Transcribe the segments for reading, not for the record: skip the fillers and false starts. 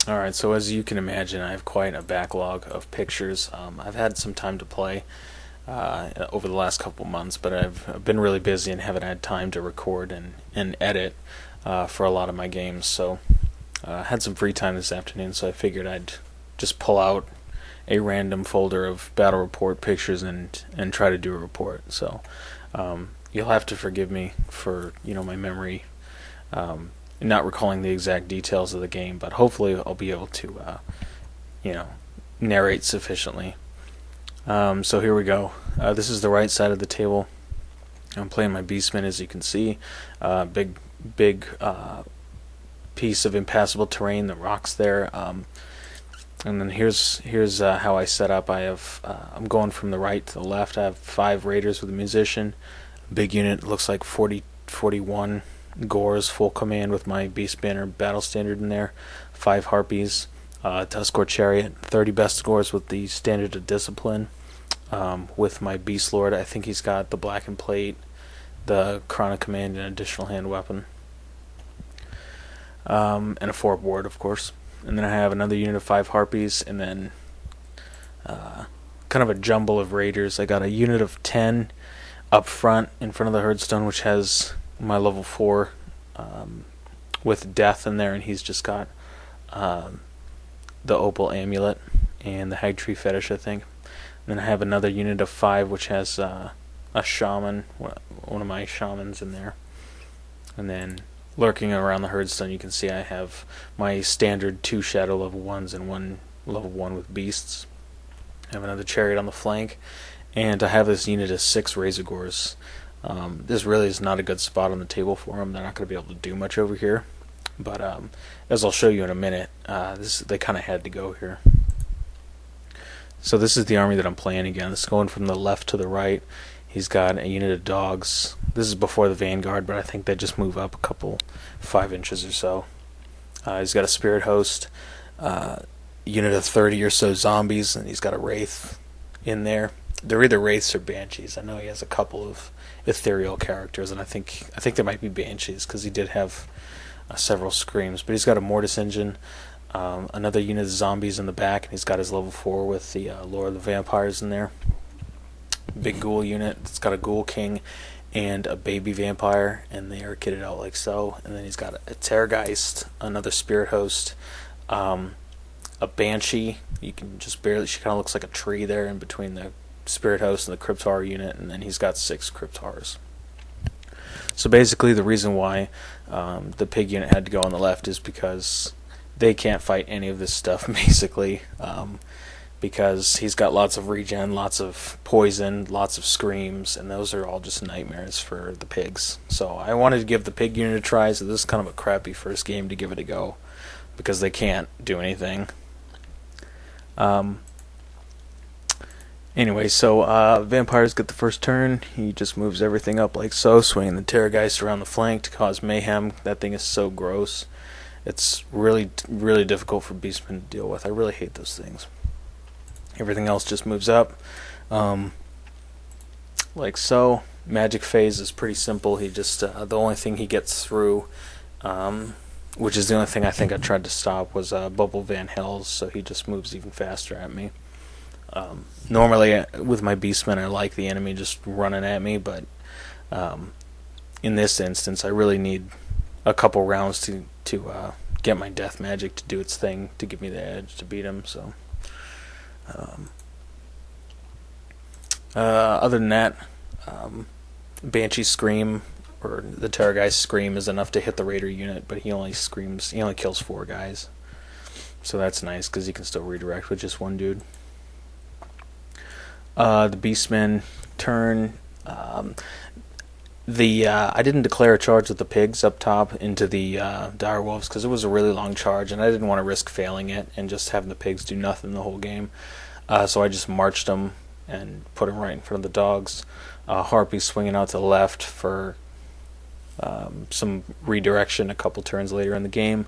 Alright, so as you can imagine, I have quite a backlog of pictures. I've had some time to play over the last couple months, but I've been really busy and haven't had time to record and edit for a lot of my games. So I had some free time this afternoon, so I figured I'd just pull out a random folder of battle report pictures and try to do a report. So you'll have to forgive me for my memory not recalling the exact details of the game, but hopefully I'll be able to you know narrate sufficiently. So here we go. This is the right side of the table. I'm playing my Beastmen, as you can see. Big piece of impassable terrain, the rocks there. And then here's how I set up. I'm going from the right to the left. I have 5 raiders with a musician. Big unit, looks like 41 Gores, full command with my Beast Banner battle standard in there. 5 Harpies. Duskor Chariot, 30 best scores with the Standard of Discipline. With my Beast Lord, I think he's got the Blackened Plate, the Chronic Command, and additional hand weapon. And a 4 board, of course. And then I have another unit of 5 Harpies, and then kind of a jumble of Raiders. I got a unit of 10 up front in front of the Herdstone, which has my level 4 with Death in there, and he's just got the Opal Amulet and the Hag Tree Fetish, I think. And then I have another unit of 5, which has a Shaman, one of my Shamans in there. And then lurking around the Herdstone, you can see I have my standard 2 Shadow level 1s and 1 level 1 with Beasts. I have another Chariot on the flank, and I have this unit of 6 Razor Gores. This really is not a good spot on the table for them. They're not going to be able to do much over here. But as I'll show you in a minute, they kind of had to go here. So this is the army that I'm playing again. This is going from the left to the right. He's got a unit of dogs. This is before the Vanguard, but I think they just move up a couple 5 inches or so. He's got a Spirit Host, unit of 30 or so zombies, and he's got a Wraith in there. They're either Wraiths or Banshees. I know he has a couple of ethereal characters, and I think they might be Banshees because he did have several Screams. But he's got a Mortis Engine, another unit of zombies in the back, and he's got his level 4 with the Lore of the Vampires in there. Big Ghoul unit. It's got a Ghoul King and a Baby Vampire, and they are kitted out like so. And then he's got a Terrorgeist, another Spirit Host, a Banshee. You can just barely. She kind of looks like a tree there in between the Spirit Host and the Cryptar unit, and then he's got 6 Cryptars. So basically, the reason why the Pig unit had to go on the left is because they can't fight any of this stuff, basically. Because he's got lots of regen, lots of poison, lots of screams, and those are all just nightmares for the pigs. So I wanted to give the Pig unit a try, so this is kind of a crappy first game to give it a go, because they can't do anything. Anyway, so Vampires get the first turn. He just moves everything up like so, swinging the Terrorgeist around the flank to cause mayhem. That thing is so gross. It's really, really difficult for Beastmen to deal with. I really hate those things. Everything else just moves up, like so. Magic phase is pretty simple. He just the only thing he gets through, which is the only thing I think I tried to stop, was Bubble Van Hells. So he just moves even faster at me. Normally with my Beastmen, I like the enemy just running at me, but in this instance, I really need a couple rounds to get my death magic to do its thing to give me the edge to beat him. So. Other than that, Banshee Scream or the Terrorgeist Scream is enough to hit the Raider unit, but he only kills 4 guys, so that's nice because he can still redirect with just 1 dude. The Beastmen turn. I didn't declare a charge with the pigs up top into the Direwolves because it was a really long charge, and I didn't want to risk failing it and just having the pigs do nothing the whole game. So I just marched them and put them right in front of the dogs. Harpy swinging out to the left for some redirection a couple turns later in the game.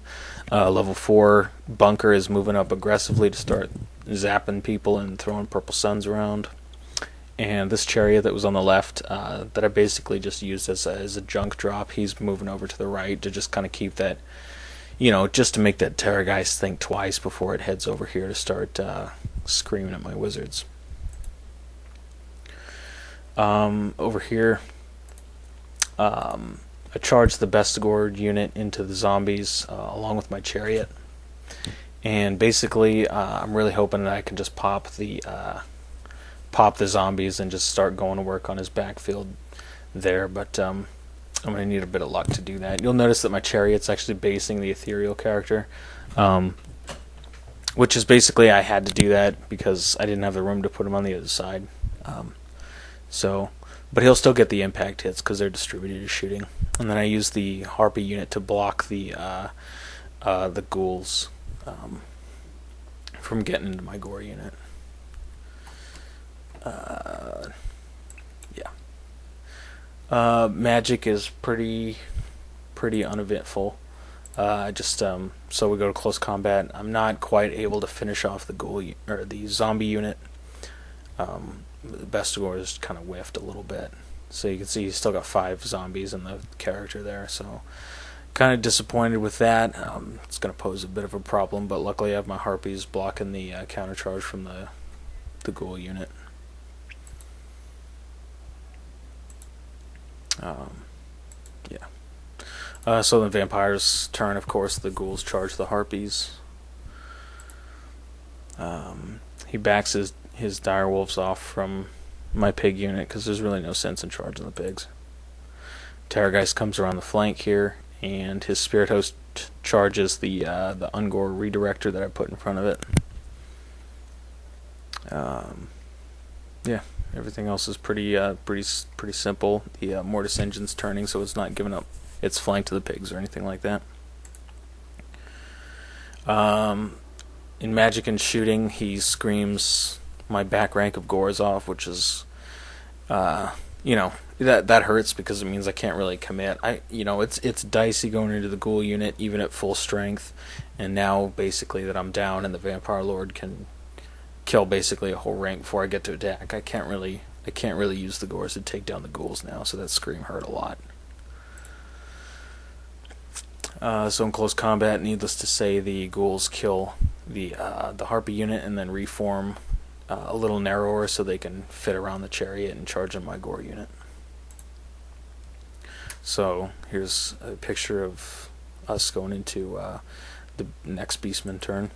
Level 4 Bunker is moving up aggressively to start zapping people and throwing purple suns around. And this Chariot that was on the left, that I basically just used as a junk drop, he's moving over to the right to just kind of keep that, you know, just to make that Terrorgeist think twice before it heads over here to start screaming at my wizards. Over here, I charge the Bestigor unit into the zombies along with my chariot, and basically I'm really hoping that I can just pop the zombies and just start going to work on his backfield there, but I'm going to need a bit of luck to do that. You'll notice that my chariot's actually basing the ethereal character, which is basically I had to do that because I didn't have the room to put him on the other side. But he'll still get the impact hits because they're distributed shooting. And then I use the Harpy unit to block the ghouls from getting into my gore unit. Magic is pretty uneventful. So we go to close combat. I'm not quite able to finish off the ghoul or the zombie unit. The Bestigor is kind of whiffed a little bit, so you can see he's still got 5 zombies in the character there. So kind of disappointed with that. It's going to pose a bit of a problem, but luckily I have my Harpies blocking the counter charge from the ghoul unit. So the vampire's turn, of course, the ghouls charge the Harpies. He backs his direwolves off from my pig unit because there's really no sense in charging the pigs. Terrorgeist comes around the flank here, and his spirit host charges the Ungor redirector that I put in front of it. Everything else is pretty simple. The Mortis engine's turning, so it's not giving up its flank to the pigs or anything like that. In magic and shooting, he screams my back rank of gores off, which is, that hurts because it means I can't really commit. It's dicey going into the ghoul unit even at full strength, and now basically that I'm down and the vampire lord can kill basically a whole rank before I get to attack. I can't really use the gores to take down the ghouls now, so that scream hurt a lot. So in close combat, needless to say, the ghouls kill the Harpy unit and then reform a little narrower so they can fit around the chariot and charge on my gore unit. So here's a picture of us going into the next Beastman turn.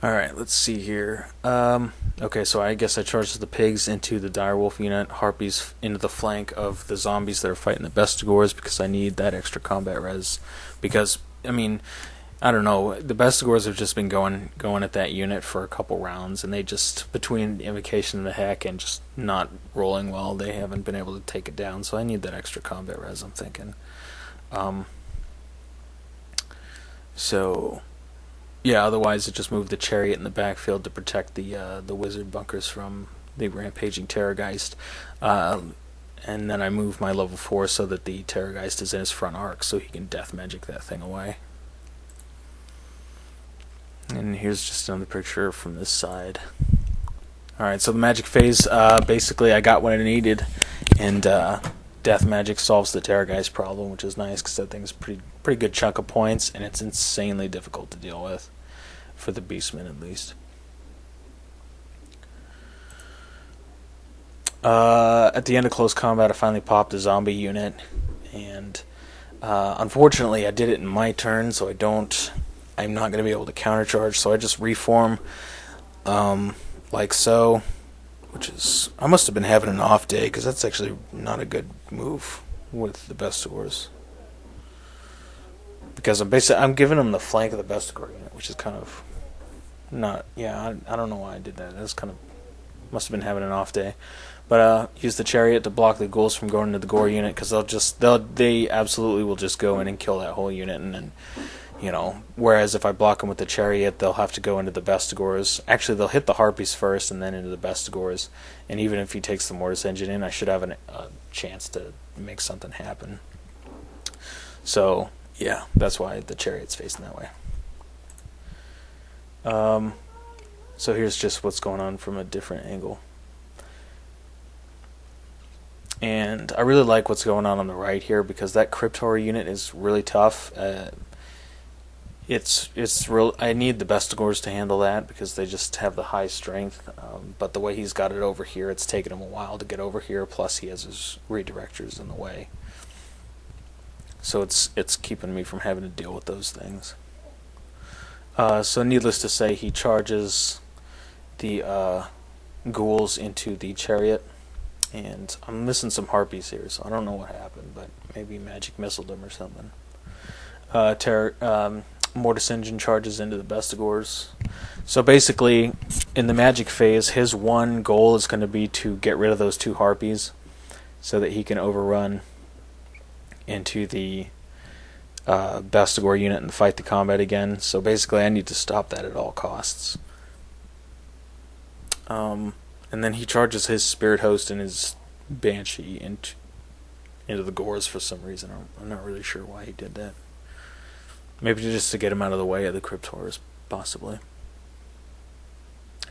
Alright, let's see here. Okay, so I guess I charged the pigs into the direwolf unit, Harpies into the flank of the zombies that are fighting the Bestigors because I need that extra combat res. Because, I don't know, the Bestigors have just been going at that unit for a couple rounds, and they just, between Invocation of the Heck and just not rolling well, they haven't been able to take it down, so I need that extra combat res, I'm thinking. Otherwise it just moved the chariot in the backfield to protect the wizard bunkers from the rampaging Terrorgeist. And then I move my level 4 so that the Terrorgeist is in his front arc so he can death magic that thing away. And here's just another picture from this side. Alright, so the magic phase, basically I got what I needed, and death magic solves the Terrorgeist problem, which is nice because that thing's a pretty good chunk of points, and it's insanely difficult to deal with, for the Beastmen at least. At the end of close combat, I finally popped a zombie unit, and unfortunately I did it in my turn, so I'm not going to be able to countercharge, so I just reform like so, which is, I must have been having an off day, because that's actually not a good move with the Bestigors. Because I'm giving them the flank of the Bestigor unit, which is kind of not, I don't know why I did that. That's kind of, must have been having an off day. But use the chariot to block the ghouls from going into the gore unit, because they absolutely will just go in and kill that whole unit, and then, whereas if I block them with the chariot, they'll have to go into the Bestigors. Actually, they'll hit the Harpies first and then into the Bestigors, and even if he takes the Mortis engine in, I should have a chance to make something happen. So that's why the chariot's facing that way. So here's just what's going on from a different angle. And I really like what's going on the right here, because that Crypt Horror unit is really tough. It's real. I need the Bestigors to handle that because they just have the high strength. But the way he's got it over here, it's taken him a while to get over here. Plus, he has his redirectors in the way, so it's keeping me from having to deal with those things. So needless to say, he charges the ghouls into the chariot, and I'm missing some harpies here, so I don't know what happened, but maybe magic missiled them or something. Mortis Engine charges into the Bestigors. So basically, in the magic phase, his one goal is going to be to get rid of those 2 harpies so that he can overrun into the Bestigor unit and fight the combat again. So basically, I need to stop that at all costs. And then he charges his Spirit Host and his Banshee into the Gores for some reason. I'm not really sure why he did that. Maybe just to get him out of the way of the Crypt Horrors, possibly.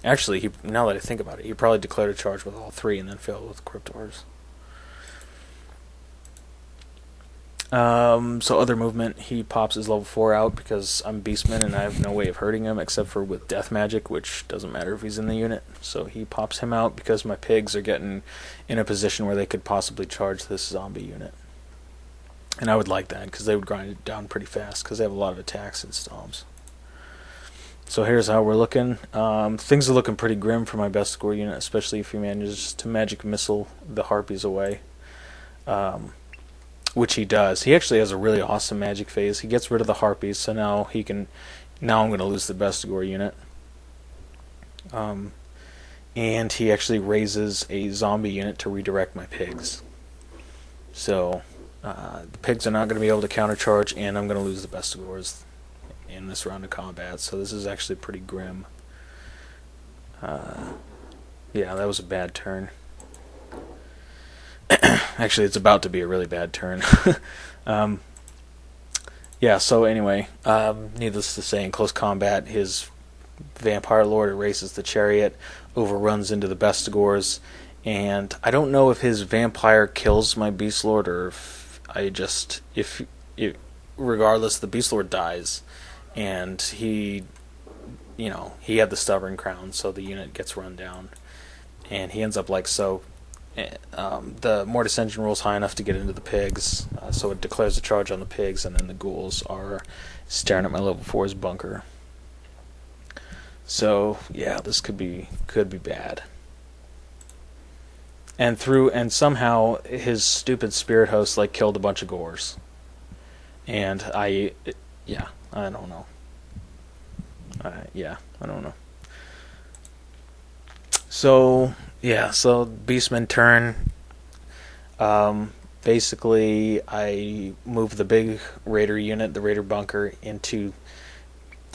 Actually, now that I think about it, he probably declared a charge with all 3 and then failed with the Crypt Horrors. So other movement, he pops his level 4 out because I'm Beastman and I have no way of hurting him except for with Death Magic, which doesn't matter if he's in the unit. So he pops him out because my pigs are getting in a position where they could possibly charge this zombie unit. And I would like that, because they would grind it down pretty fast, because they have a lot of attacks and stomps. So here's how we're looking. Things are looking pretty grim for my Bestigor unit, especially if he manages to magic missile the harpies away. Which he does. He actually has a really awesome magic phase. He gets rid of the harpies, so now he can... Now I'm going to lose the Bestigor unit. And he actually raises a zombie unit to redirect my pigs. So... the pigs are not going to be able to countercharge, and I'm going to lose the Bestigors in this round of combat, so this is actually pretty grim. Yeah, that was a bad turn. Actually, it's about to be a really bad turn. Yeah, so anyway, needless to say, in close combat, his Vampire Lord erases the chariot, overruns into the Bestigors, and I don't know if his vampire kills my Beast Lord or regardless, the Beast Lord dies, and he had the Stubborn Crown, so the unit gets run down, and he ends up like so. The Mortis Engine rolls high enough to get into the pigs, so it declares a charge on the pigs, and then the ghouls are staring at my level 4's bunker. So yeah, this could be bad. And somehow his stupid Spirit Host killed a bunch of Gores. And I don't know. I don't know. So Beastman turn. Basically, I move the big Raider unit, the Raider bunker, into...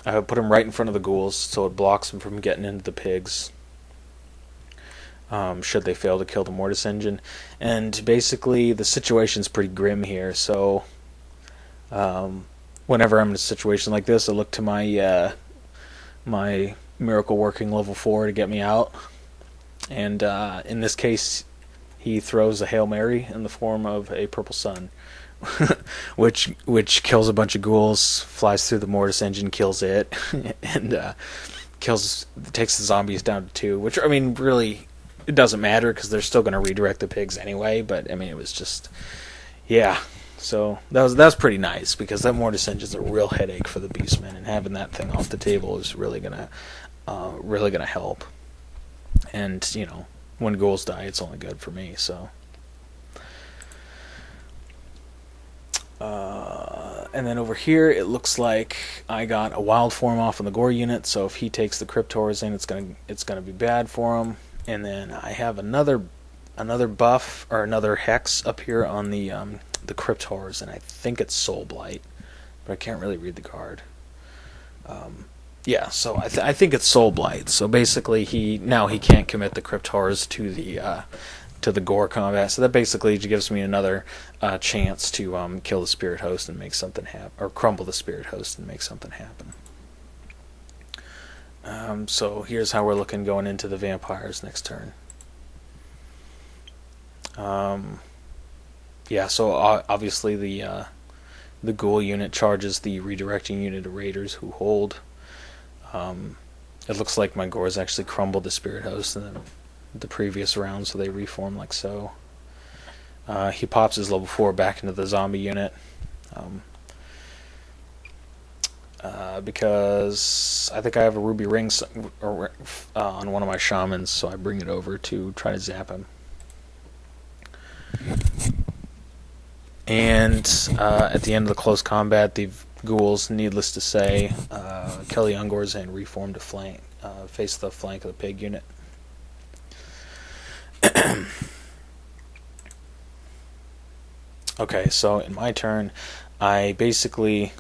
I put him right in front of the ghouls, so it blocks them from getting into the pigs. Should they fail to kill the Mortis Engine. And basically, the situation's pretty grim here, so whenever I'm in a situation like this, I look to my my miracle working level 4 to get me out. And in this case, he throws a Hail Mary in the form of a Purple Sun, which kills a bunch of ghouls, flies through the Mortis Engine, kills it, and takes the zombies down to 2, which, I mean, really... It doesn't matter because they're still going to redirect the pigs anyway, but I mean, it was just, yeah. So that was pretty nice, because that Mortis Engine's a real headache for the Beastmen, and having that thing off the table is really gonna help. And when ghouls die, it's only good for me. So, and then over here, it looks like I got a wild form off on the Gore unit. So if he takes the Crypt Horrors in, it's gonna be bad for him. And then I have another buff or another hex up here on the Crypt Horrors, and I think it's Soul Blight, but I can't really read the card. Yeah, so I think it's Soul Blight. So basically, he can't commit the Crypt Horrors to the Gore combat. So that basically gives me another chance to kill the Spirit Host and make something happen, or crumble the Spirit Host and make something happen. So here's how we're looking going into the vampires next turn. Yeah, so obviously the ghoul unit charges the redirecting unit of raiders who hold. It looks like my Gores actually crumbled the spirit host in the previous round, so they reform like so. He pops his level 4 back into the zombie unit. Because I think I have a ruby ring on one of my shamans, so I bring it over to try to zap him. And at the end of the close combat, the ghouls, needless to say, kill the Ungors and reform to face the flank of the pig unit. Okay, so in my turn, I basically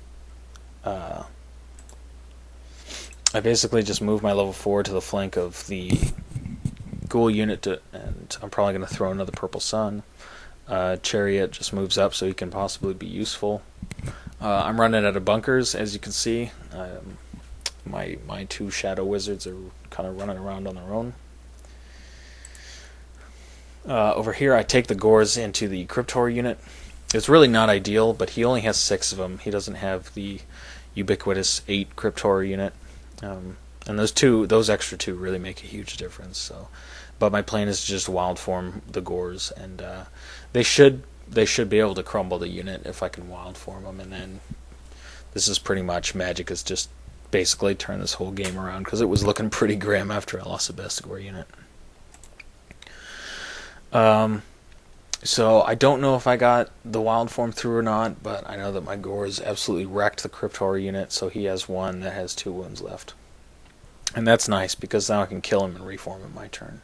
just move my level 4 to the flank of the ghoul unit, and I'm probably going to throw another purple sun. Chariot just moves up so he can possibly be useful. I'm running out of bunkers, as you can see. My 2 shadow wizards are kind of running around on their own. Over here, I take the Gores into the Cryptor unit. It's really not ideal, but he only has 6 of them. He doesn't have the ubiquitous 8 Cryptor unit. And those extra 2 really make a huge difference. But my plan is to just wild form the Gores, and they should be able to crumble the unit if I can wild form them. And then this is pretty much magic is just basically turn this whole game around, because it was looking pretty grim after I lost the Bestigor unit. So I don't know if I got the wild form through or not, but I know that my Gores absolutely wrecked the Cryptor unit, so he has 1 that has 2 wounds left. And that's nice, because now I can kill him and reform in my turn.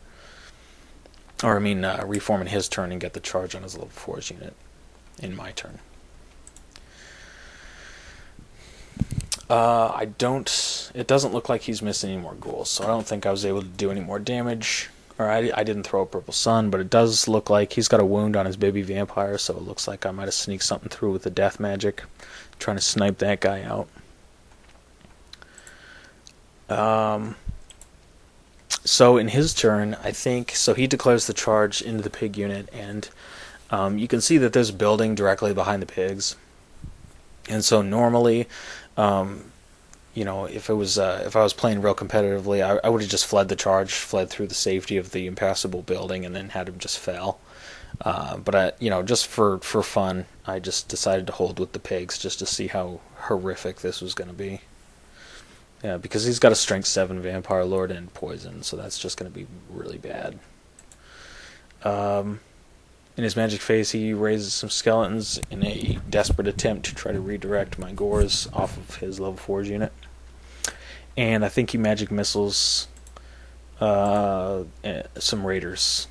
Or, reform in his turn and get the charge on his level 4's unit in my turn. It doesn't look like he's missing any more ghouls, so I don't think I was able to do any more damage. Or I didn't throw a purple sun, but it does look like he's got a wound on his baby vampire, so it looks like I might have sneaked something through with the death magic, trying to snipe that guy out. So in his turn, I think, so he declares the charge into the pig unit, and you can see that there's a building directly behind the pigs. And so normally, if I was playing real competitively, I would have just fled the charge, fled through the safety of the impassable building, and then had him just fail. But just for fun, I just decided to hold with the pigs just to see how horrific this was going to be. Yeah, because he's got a strength 7 vampire lord and poison, so that's just going to be really bad. In his magic phase, he raises some skeletons in a desperate attempt to try to redirect my Gores off of his level 4's unit. And I think he magic missiles some raiders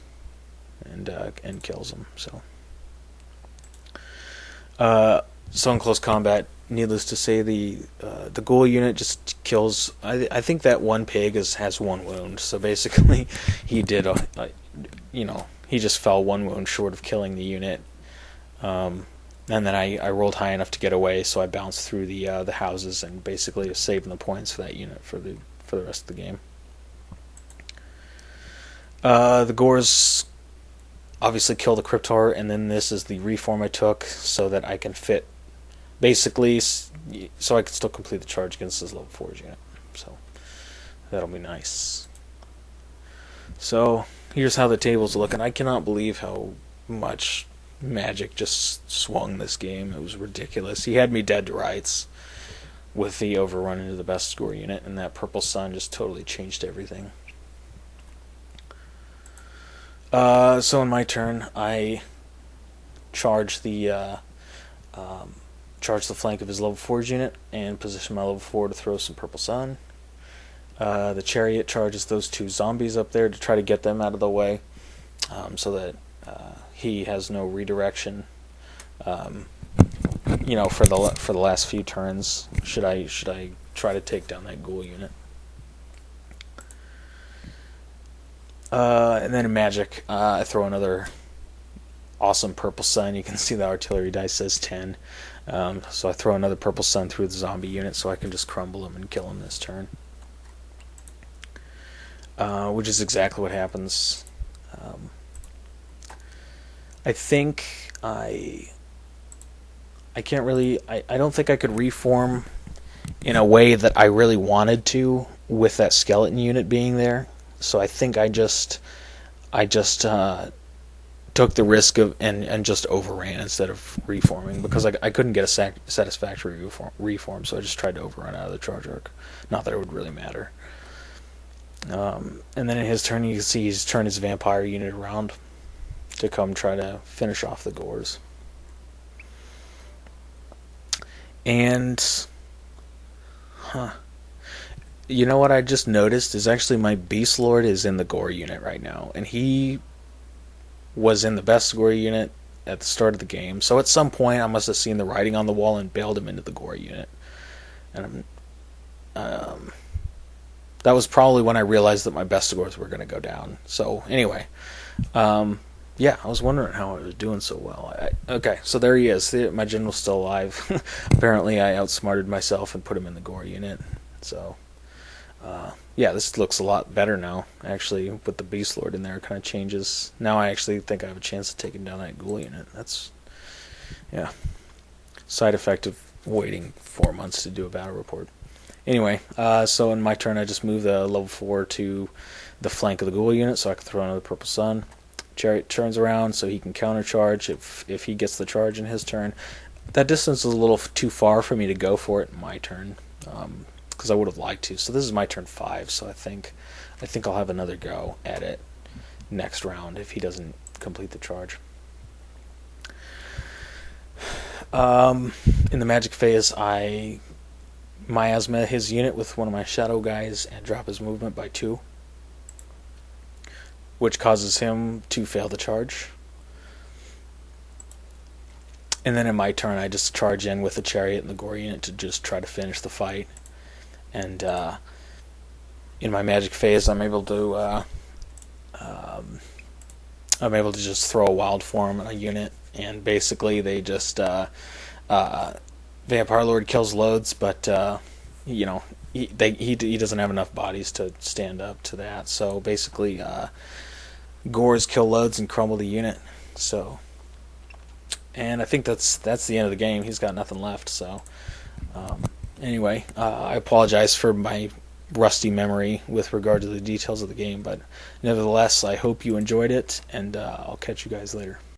and kills them. So in close combat, needless to say, the ghoul unit just kills. I think that 1 pig has 1 wound. So basically, he did he just fell 1 wound short of killing the unit. And then I rolled high enough to get away, so I bounced through the houses and basically saving the points for that unit for the rest of the game. The Gores obviously kill the Cryptor, and then this is the reform I took so that I can fit, basically, so I can still complete the charge against his level 4's unit. So that'll be nice. So here's how the table's looking. I cannot believe how much magic just swung this game. It was ridiculous. He had me dead to rights with the overrun into the Bestigor unit, and that purple sun just totally changed everything. So in my turn, I charge the flank of his level 4's unit and position my level 4 to throw some purple sun. The chariot charges those 2 zombies up there to try to get them out of the way, so that he has no redirection. For the last few turns, should I try to take down that ghoul unit. And then in magic, I throw another awesome purple sun. You can see the artillery dice says 10. So I throw another purple sun through the zombie unit so I can just crumble him and kill him this turn. Which is exactly what happens. I think I can't really. I don't think I could reform in a way that I really wanted to with that skeleton unit being there. So I think I just took the risk of and just overran instead of reforming because I couldn't get a satisfactory reform, so I just tried to overrun out of the charge arc. Not that it would really matter. And then in his turn, you can see he's turned his vampire unit around to come try to finish off the Gores. And, you know what I just noticed is actually my Beast Lord is in the Gore unit right now, and he was in the best Gore unit at the start of the game. So at some point, I must have seen the writing on the wall and bailed him into the Gore unit. And that was probably when I realized that my best scores were going to go down. So anyway, yeah, I was wondering how I was doing so well. Okay, so there he is. My general's still alive. Apparently, I outsmarted myself and put him in the Gore unit. So, yeah, this looks a lot better now. Actually, with the Beast Lord in there, it kind of changes. Now I actually think I have a chance of taking down that Ghoul unit. That's, yeah, side effect of waiting 4 months to do a battle report. Anyway, so in my turn, I just move the level 4 to the flank of the Ghoul unit so I can throw another Purple Sun. Chariot turns around so he can countercharge if he gets the charge in his turn. That distance is a little too far for me to go for it in my turn, because I would have liked to. So this is my turn 5, so I think I'll have another go at it next round if he doesn't complete the charge. In the magic phase, I miasma his unit with one of my shadow guys and drop his movement by 2. Which causes him to fail the charge. And then in my turn, I just charge in with the chariot and the Gore unit to just try to finish the fight. And in my magic phase, I'm able to just throw a wild form on a unit, and basically they just Vampire Lord kills loads, but you know he doesn't have enough bodies to stand up to that. So basically, Gores kill loads and crumble the unit. So, and I think that's the end of the game. He's got nothing left. So, anyway, I apologize for my rusty memory with regard to the details of the game, but nevertheless, I hope you enjoyed it, and I'll catch you guys later.